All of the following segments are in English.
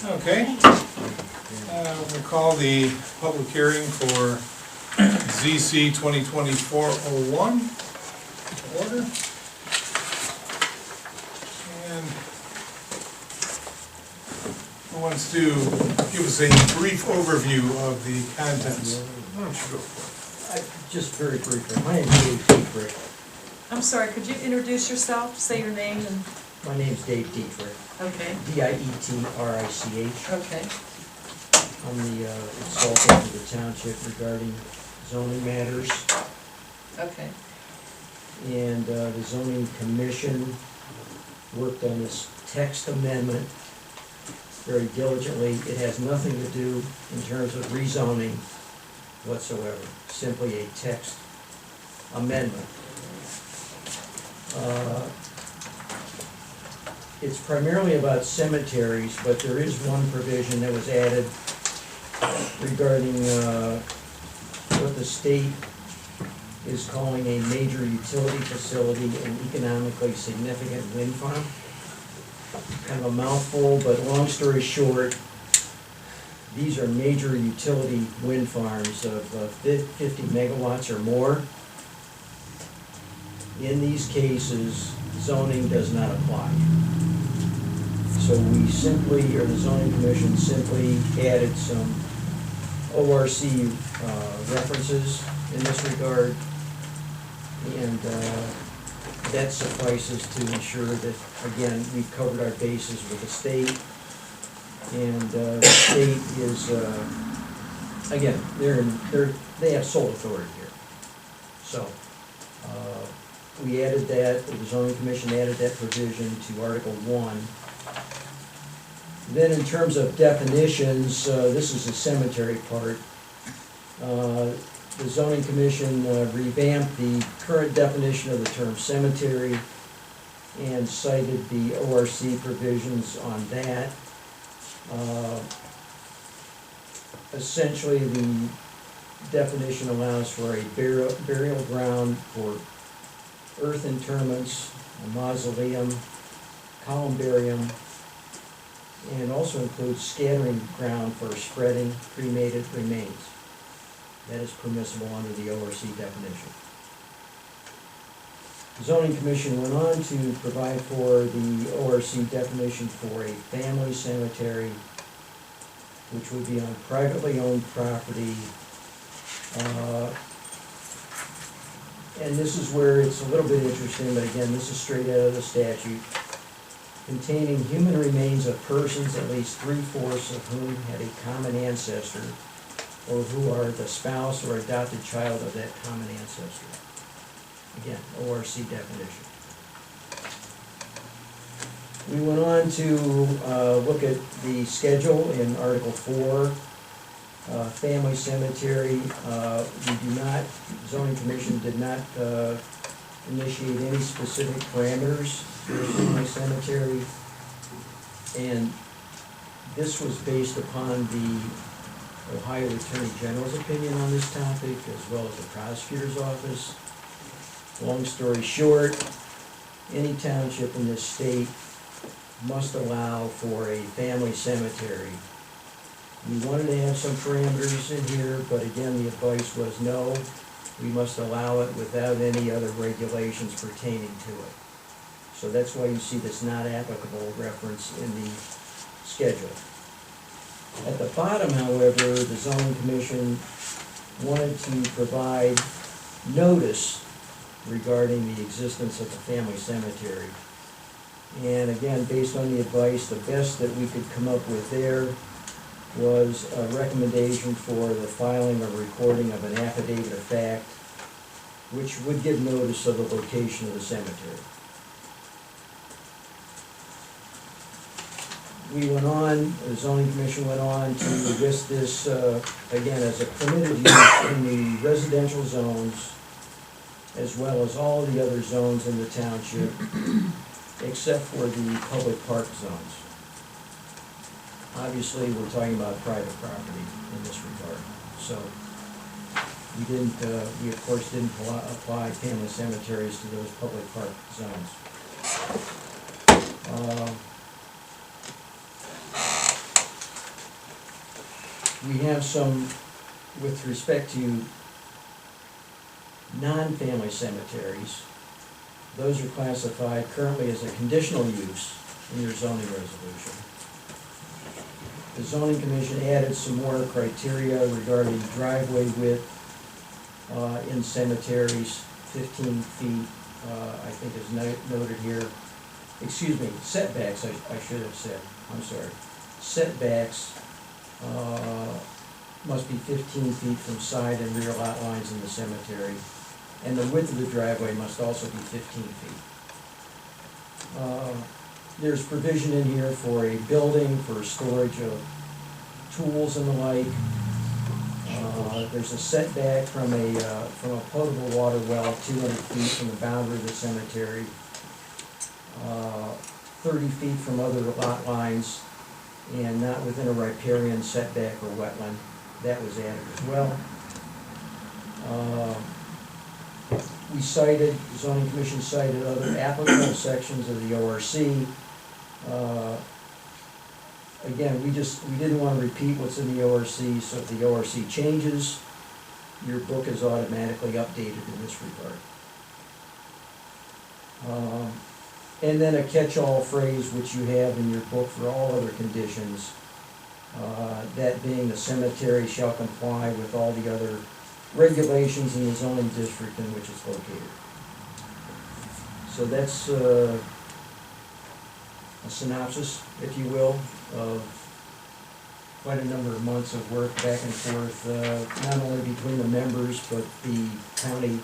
Okay. We'll call the public hearing for ZC 2024-01 to order. And who wants to give us a brief overview of the contents? Why don't you go for Just very briefly, my name's Dave Dietrich. I'm sorry, could you introduce yourself, say your name and, My name's Dave Dietrich, okay, D-I-E-T-R-I-C-H. okay, I'm the consultant for the township regarding zoning matters. okay, And the zoning commission worked on this text amendment very diligently. It has nothing to do in terms of rezoning whatsoever, simply a text amendment. It's primarily about cemeteries, but there is one provision that was added regarding what the state is calling a major utility facility, an economically significant wind farm. Kind of a mouthful, but long story short, these are major utility wind farms of 50 megawatts or more. In these cases, zoning does not apply. So we simply, or the zoning commission simply added some ORC references in this regard. And that suffices to ensure that, again, we've covered our bases with the state. And the state is, again, they have sole authority here. So we added that, the zoning commission added that provision to Article 1. Then in terms of definitions, this is the cemetery part. The zoning commission revamped the current definition of the term cemetery and cited the ORC provisions on that. Essentially, the definition allows for a burial ground for earth interments, a mausoleum, columbarium, and also includes scattering ground for spreading cremated remains. That is permissible under the ORC definition. The zoning commission went on to provide for the ORC definition for a family cemetery, which would be on privately owned property. And this is where it's a little bit interesting, but again, this is straight out of the statute. Containing human remains of persons, at least 3/4 of whom had a common ancestor, or who are the spouse or adopted child of that common ancestor. Again, ORC definition. We went on to look at the schedule in Article 4, family cemetery. We do not, zoning commission did not initiate any specific parameters for the family cemetery. And this was based upon the Ohio Attorney General's opinion on this topic, as well as the prosecutor's office. Long story short, any township in this state must allow for a family cemetery. We wanted to have some parameters in here, but again, the advice was no, we must allow it without any other regulations pertaining to it. So that's why you see this not applicable reference in the schedule. At the bottom, however, the zoning commission wanted to provide notice regarding the existence of the family cemetery. And again, based on the advice, the best that we could come up with there was a recommendation for the filing or recording of an affidavit of fact, which would give notice of the location of the cemetery. We went on, the zoning commission went on to list this, again, as a permitted use in the residential zones, as well as all the other zones in the township, except for the public park zones. Obviously, we're talking about private property in this regard. So we of course didn't apply family cemeteries to those public park zones. We have some, with respect to non-family cemeteries, those are classified currently as a conditional use in your zoning resolution. The zoning commission added some more criteria regarding driveway width in cemeteries, 15 feet, I think is noted here. Excuse me, setbacks, I should have said, I'm sorry. Setbacks must be 15 feet from side and rear lot lines in the cemetery, and the width of the driveway must also be 15 feet. There's provision in here for a building, for storage of tools and the like. There's a setback from a potable water well, 200 feet from the boundary of the cemetery, 30 feet from other lot lines, and not within a riparian setback or wetland. That was added as well. We cited, the zoning commission cited other applicable sections of the ORC. Again, we didn't want to repeat what's in the ORC, so if the ORC changes, your book is automatically updated in this regard. And then a catch-all phrase which you have in your book for all other conditions, that being the cemetery shall comply with all the other regulations in the zoning district in which it's located. So that's a synopsis, if you will, of quite a number of months of work back and forth, not only between the members, but the county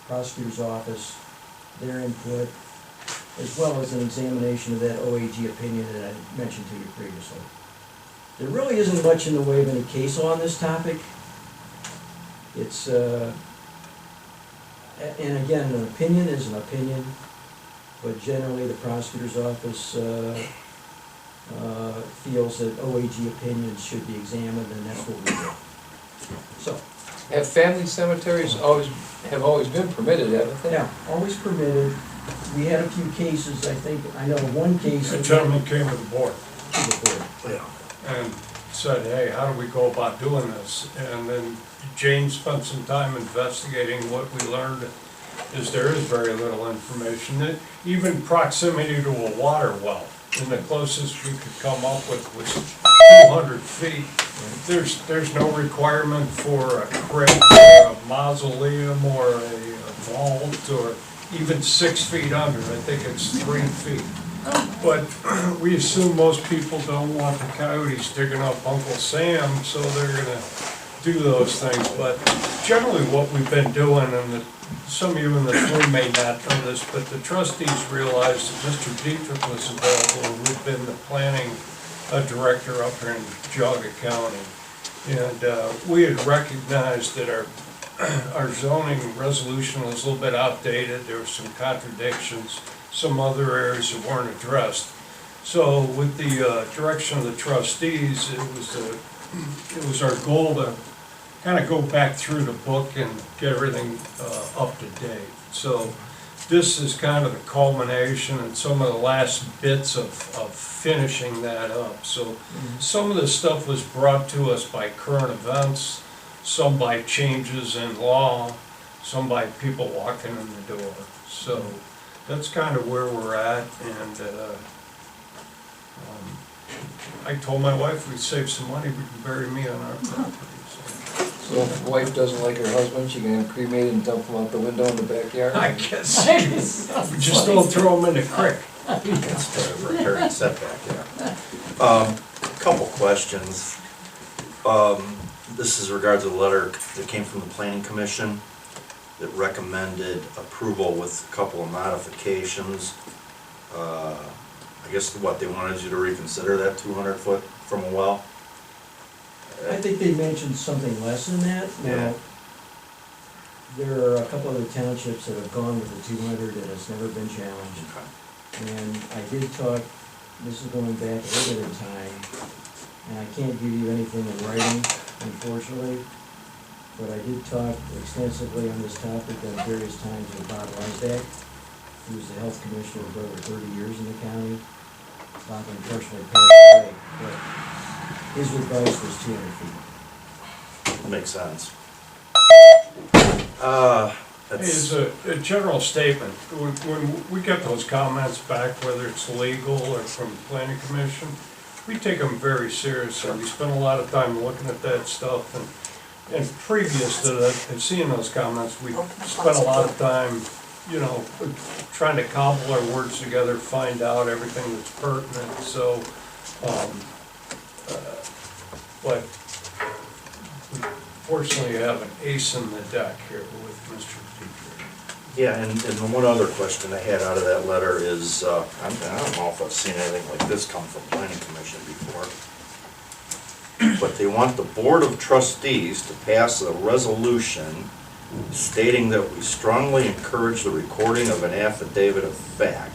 prosecutor's office, their input, as well as an examination of that OAG opinion that I mentioned to you previously. There really isn't much in the way of any case law on this topic. It's, and again, an opinion is an opinion, but generally the prosecutor's office feels that OAG opinions should be examined, and that's what we do. So. Have family cemeteries have always been permitted, haven't they? Yeah, always permitted. We had a few cases, I think, I know one case. A gentleman came to the board. To the board. Yeah. And said, hey, how do we go about doing this? And then Jane spent some time investigating. What we learned is there is very little information. That even proximity to a water well, and the closest we could come up with was 200 feet. There's no requirement for a crypt or a mausoleum or a vault or even 6 feet under. I think it's 3 feet. But we assume most people don't want the coyotes digging up Uncle Sam, so they're gonna do those things. But generally what we've been doing, and some of you in this room may not know this, but the trustees realized that Mr. Dietrich was available, who'd been the planning director up here in Geauga County. And we had recognized that our zoning resolution was a little bit outdated. There were some contradictions, some other areas that weren't addressed. So with the direction of the trustees, it was our goal to kind of go back through the book and get everything up to date. So this is kind of the culmination and some of the last bits of finishing that up. So some of the stuff was brought to us by current events, some by changes in law, some by people walking in the door. So that's kind of where we're at, and I told my wife we'd save some money, we can bury me on our property. So if the wife doesn't like her husband, she can have cremated and dump him out the window in the backyard? I guess, we just don't throw them in the creek. That's the riparian setback, yeah. Couple questions. This is regards to the letter that came from the planning commission that recommended approval with a couple of modifications. I guess what, they wanted you to reconsider that 200 foot from a well? I think they mentioned something less than that. Now, there are a couple other townships that have gone with the 200 and it's never been challenged. Okay. And I did talk, this is going back a little bit in time, and I can't give you anything in writing, unfortunately, but I did talk extensively on this topic at various times with Bob Weisbeck, who was the health commissioner for over 30 years in the county. Bob unfortunately passed away, but his advice was 200 feet. Makes sense. Hey, as a general statement, when we get those comments back, whether it's legal or from the planning commission, we take them very seriously. We spend a lot of time looking at that stuff, and previous to that, and seeing those comments, we spent a lot of time, you know, trying to cobble our words together, find out everything that's pertinent, so, but we fortunately have an ace in the deck here with Mr. Petrie. Yeah, and the one other question I had out of that letter is, I don't know if I've seen anything like this come from planning commission before. But they want the board of trustees to pass a resolution stating that we strongly encourage the recording of an affidavit of fact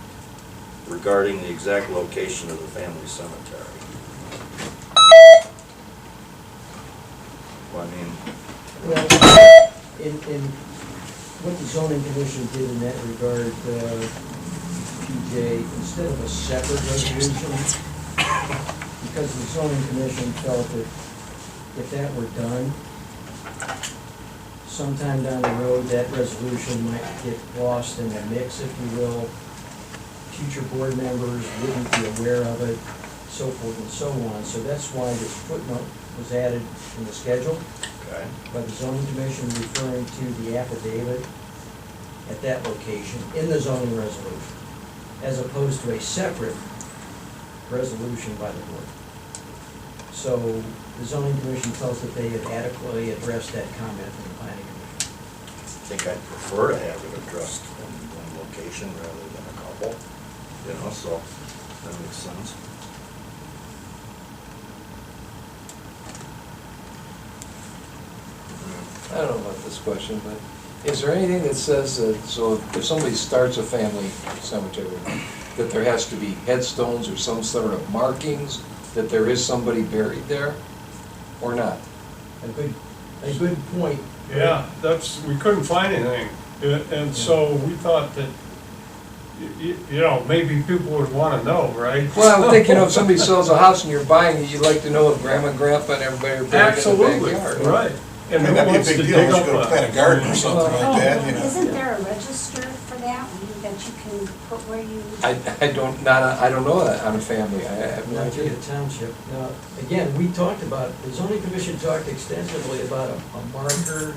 regarding the exact location of the family cemetery. Well, I mean, Well, in what the zoning commission did in that regard, PJ, instead of a separate resolution, because the zoning commission felt that if that were done, sometime down the road, that resolution might get lost in the mix, if you will. Future board members wouldn't be aware of it, so forth and so on. So that's why this footnote was added in the schedule okay. by the zoning commission, referring to the affidavit at that location in the zoning resolution, as opposed to a separate resolution by the board. So the zoning commission felt that they had adequately addressed that comment from the planning commission. I think I'd prefer to have it addressed in one location rather than a couple, you know, so that makes sense. I don't know about this question, but is there anything that says that, so if somebody starts a family cemetery, that there has to be headstones or some sort of markings that there is somebody buried there, or not? A good point. Yeah, we couldn't find anything, and so we thought that, you know, maybe people would wanna know, right? Well, I would think, you know, if somebody sells a house and you're buying it, you'd like to know if grandma and grandpa and everybody are buried in the Absolutely, backyard. right. And Might who not be a wants big to deal, dig you up should go a? plant a garden or something like that, you know. Isn't there a register for that, that you can put where you? I don't know that on a family, I have no Not idea. the township. Now, again, we talked about, the zoning commission talked extensively about a marker,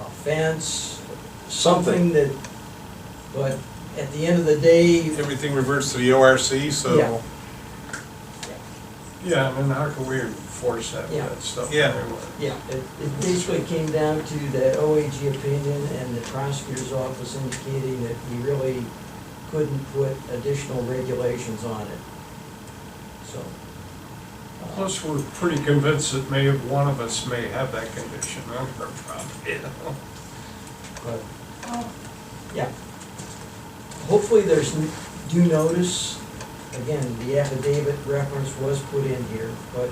a fence, something that, but at the end of the day, Everything reverts to the ORC, so. Yeah. Yeah, and then how can we enforce that stuff? Yeah. anyway? yeah, it basically came down to that OAG opinion and the prosecutor's office indicating that we really couldn't put additional regulations on it, so. Plus, we're pretty convinced that one of us may have that condition on our property, you know? But, Oh, yeah. Hopefully there's due notice. Again, the affidavit reference was put in here, but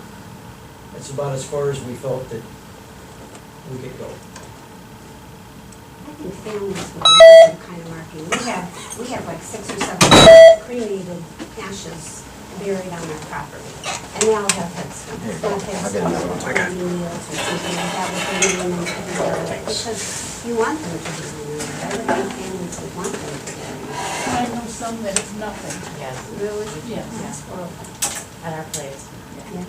that's about as far as we felt that we could go. I think families would like some kind of marking. We have like 6 or 7 cremated ashes buried on our property, and they all have headstones. They'll have headstones for 20 meals or something like that with the name and everything, because you want them to be remembered. Every families would want them to be remembered. I know some that it's nothing. Yes, Really? Yes. That's horrible. at our place. Yeah.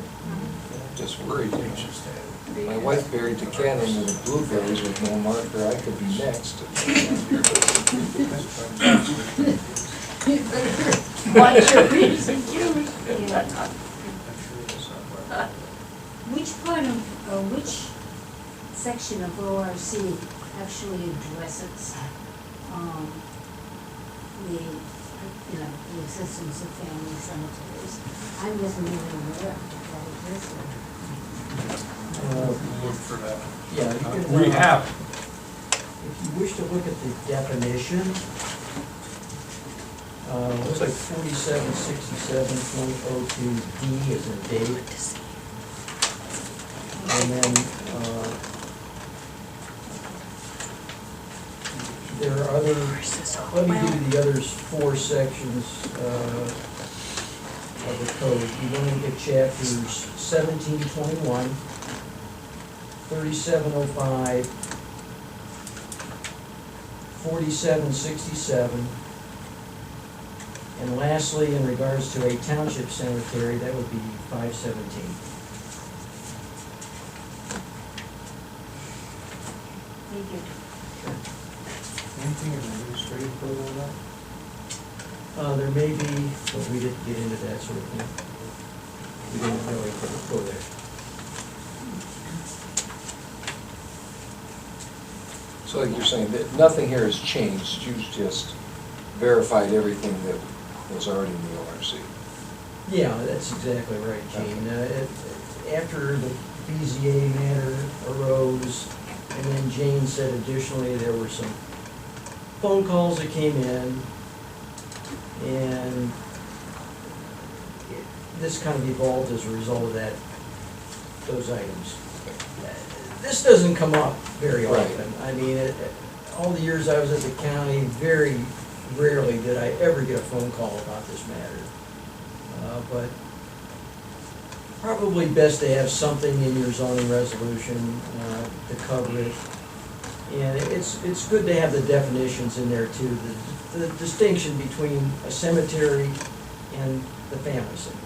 Just worried, you know. My wife buried the cat under the blueberries with no marker, I could be next. Watch your reason, you. Which section of ORC actually addresses, the existence of family cemeteries? I wasn't even aware of that existed. Look for that. Yeah, you can, We have, if you wish to look at the definition, looks like 4767.02D is in date. And then, there are other, let me give you the others 4 sections. of the code, you want to look at chapters 1721, 3705, 4767, and lastly, in regards to a township cemetery, that would be 517. Thank you. Anything in the administrative code on that? There may be, but we didn't get into that sort of thing. We didn't really go there. So like you're saying, that nothing here has changed, you've just verified everything that was already in the ORC. Yeah, that's exactly right, Gene. After the BZA matter arose, and then Jane said additionally there were some phone calls that came in, and this kind of evolved as a result of that, those items. This doesn't come up very Right. often. I mean, all the years I was at the county, very rarely did I ever get a phone call about this matter. But probably best to have something in your zoning resolution to cover it. And it's good to have the definitions in there too, the distinction between a cemetery and the family cemetery.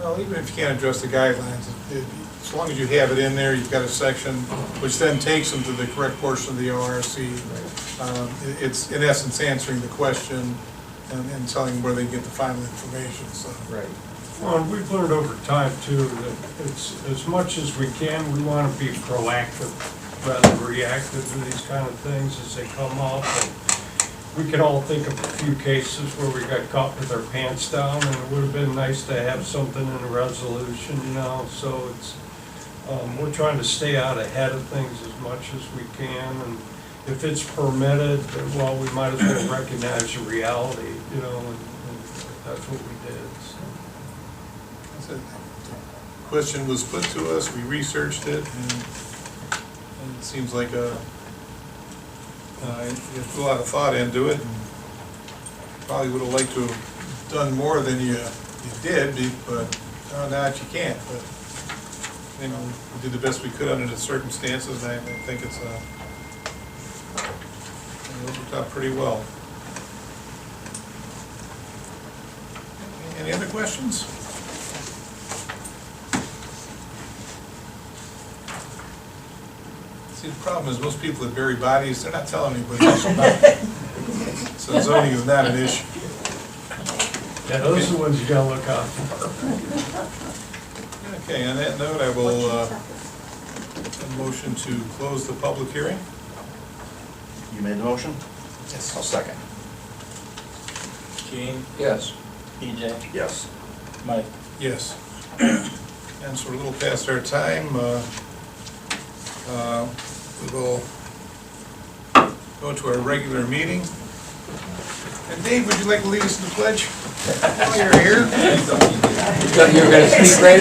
Well, even if you can't address the guidelines, as long as you have it in there, you've got a section which then takes them to the correct portion of the ORC. It's in essence answering the question and telling them where they get the final information, so. Right. Well, and we've learned over time too, that it's, as much as we can, we want to be proactive rather than reactive to these kind of things as they come up. And we can all think of a few cases where we got caught with our pants down, and it would have been nice to have something in a resolution, you know, so it's, we're trying to stay out ahead of things as much as we can, and if it's permitted, well, we might as well recognize the reality, you know, and that's what we did, so. That's it. The question was put to us, we researched it, and it seems like you put a lot of thought into it, and probably would have liked to have done more than you did, but found out you can't. But, you know, we did the best we could under the circumstances, and I think it worked out pretty well. Any other questions? See, the problem is most people that bury bodies, they're not telling anybody else about it. So zoning is not an issue. Yeah, those are the ones you gotta look out for. Okay, on that note, I will, a motion to close the public hearing. You made the motion? Yes. I'll second. Gene, Yes. EJ, Yes. Mike. Yes. And so we're a little past our time. We will go to our regular meeting. And Dave, would you like to lead us in the pledge while you're here? You thought you were gonna speak right